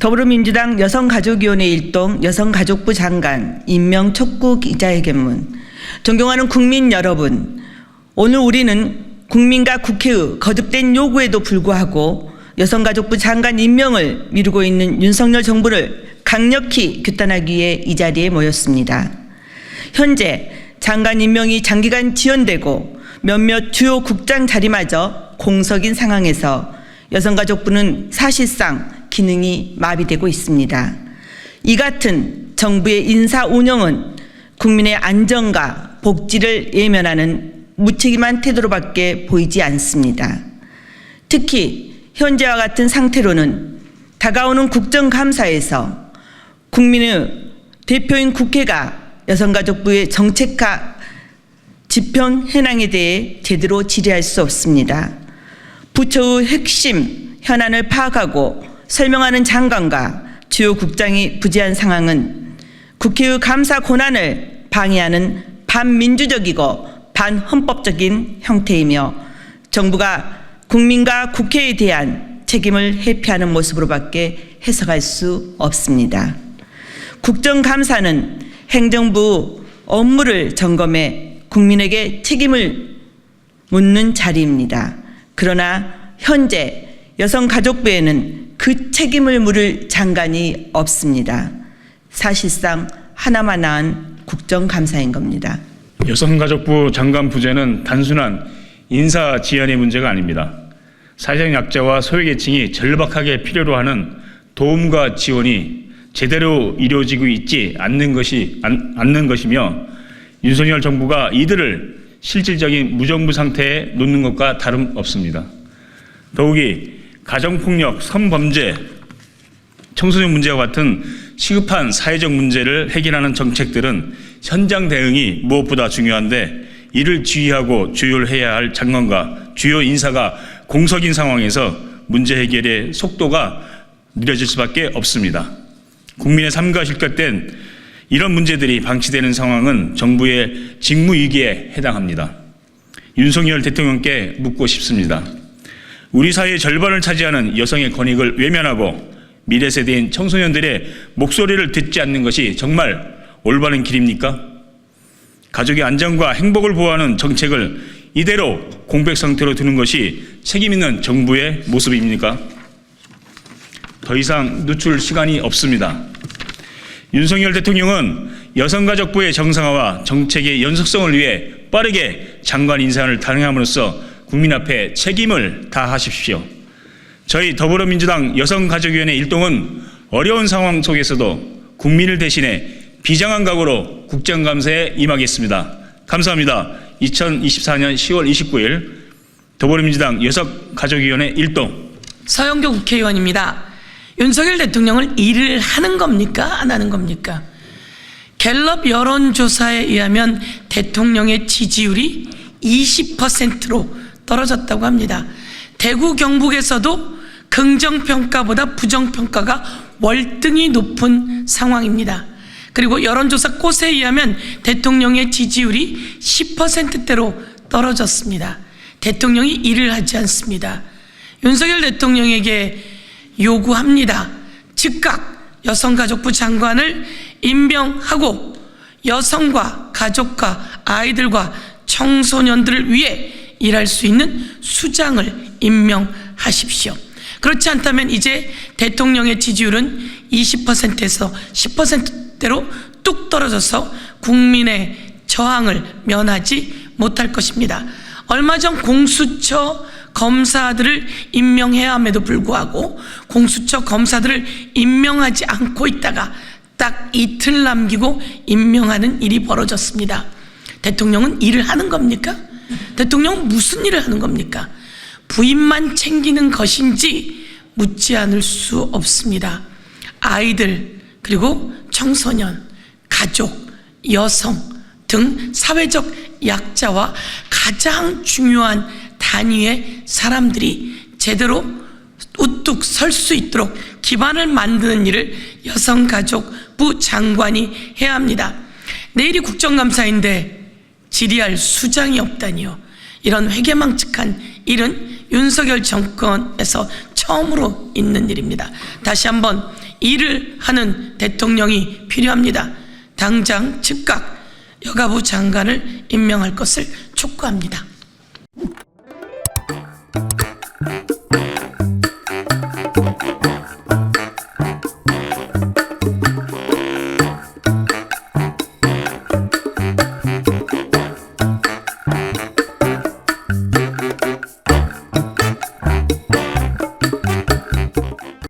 더불어민주당 여성가족위원회 일동 여성가족부 장관 임명 촉구 기자회견문. 존경하는 국민 여러분, 오늘 우리는 국민과 국회의 거듭된 요구에도 불구하고 여성가족부 장관 임명을 미루고 있는 윤석열 정부를 강력히 규탄하기 위해 이 자리에 모였습니다. 현재 장관 임명이 장기간 지연되고 몇몇 주요 국장 자리마저 공석인 상황에서 여성가족부는 사실상 기능이 마비되고 있습니다. 이 같은 정부의 인사 운영은 국민의 안전과 복지를 예면하는 무책임한 태도로밖에 보이지 않습니다. 특히 현재와 같은 상태로는 다가오는 국정감사에서 국민의 대표인 국회가 여성가족부의 정책과 집행 현황에 대해 제대로 질의할 수 없습니다. 부처의 핵심 현안을 파악하고 설명하는 장관과 주요 국장이 부재한 상황은 국회의 감사 권한을 방해하는 반민주적이고 반헌법적인 형태이며 정부가 국민과 국회에 대한 책임을 회피하는 모습으로밖에 해석할 수 없습니다. 국정감사는 행정부 업무를 점검해 국민에게 책임을 묻는 자리입니다. 그러나 현재 여성가족부에는 그 책임을 물을 장관이 없습니다. 사실상 하나만 낳은 국정감사인 겁니다. 여성가족부 장관 부재는 단순한 인사 지연의 문제가 아닙니다. 사회적 약자와 소외계층이 절박하게 필요로 하는 도움과 지원이 제대로 이루어지고 있지 않는 것이며 윤석열 정부가 이들을 실질적인 무정부 상태에 놓는 것과 다름없습니다. 더욱이 가정폭력, 성범죄, 청소년 문제와 같은 시급한 사회적 문제를 해결하는 정책들은 현장 대응이 무엇보다 중요한데 이를 지휘하고 조율해야 할 장관과 주요 인사가 공석인 상황에서 문제 해결의 속도가 느려질 수밖에 없습니다. 국민의 삶과 직결된 이런 문제들이 방치되는 상황은 정부의 직무위기에 해당합니다. 윤석열 대통령께 묻고 싶습니다. 우리 사회의 절반을 차지하는 여성의 권익을 외면하고 미래 세대인 청소년들의 목소리를 듣지 않는 것이 정말 올바른 길입니까? 가족의 안전과 행복을 보호하는 정책을 이대로 공백 상태로 두는 것이 책임 있는 정부의 모습입니까? 더 이상 늦출 시간이 없습니다. 윤석열 대통령은 여성가족부의 정상화와 정책의 연속성을 위해 빠르게 장관 인사를 단행함으로써 국민 앞에 책임을 다하십시오. 저희 더불어민주당 여성가족위원회 일동은 어려운 상황 속에서도 국민을 대신해 비장한 각오로 국정감사에 임하겠습니다. 감사합니다. 2024년 10월 29일 더불어민주당 여성가족위원회 일동 서영교 국회의원입니다. 윤석열 대통령은 일을 하는 겁니까? 안 하는 겁니까? 갤럽 여론조사에 의하면 대통령의 지지율이 20%로 떨어졌다고 합니다. 대구 경북에서도 긍정평가보다 부정평가가 월등히 높은 상황입니다. 그리고 여론조사 꽃에 의하면 대통령의 지지율이 10%대로 떨어졌습니다. 대통령이 일을 하지 않습니다. 윤석열 대통령에게 요구합니다. 즉각 여성가족부 장관을 임명하고 여성과 가족과 아이들과 청소년들을 위해 일할 수 있는 수장을 임명하십시오. 그렇지 않다면 이제 대통령의 지지율은 20%에서 10%대로 뚝 떨어져서 국민의 저항을 면하지 못할 것입니다. 얼마 전 공수처 검사들을 임명해야 함에도 불구하고 공수처 검사들을 임명하지 않고 있다가 딱 이틀 남기고 임명하는 일이 벌어졌습니다. 대통령은 일을 하는 겁니까? 대통령은 무슨 일을 하는 겁니까? 부인만 챙기는 것인지 묻지 않을 수 없습니다. 아이들, 그리고 청소년, 가족, 여성 등 사회적 약자와 가장 중요한 단위의 사람들이 제대로 우뚝 설 수 있도록 기반을 만드는 일을 여성가족부 장관이 해야 합니다. 내일이 국정감사인데 질의할 수장이 없다니요. 이런 회개망측한 일은 윤석열 정권에서 처음으로 있는 일입니다. 다시 한번 일을 하는 대통령이 필요합니다. 당장 즉각 여가부 장관을 임명할 것을 촉구합니다.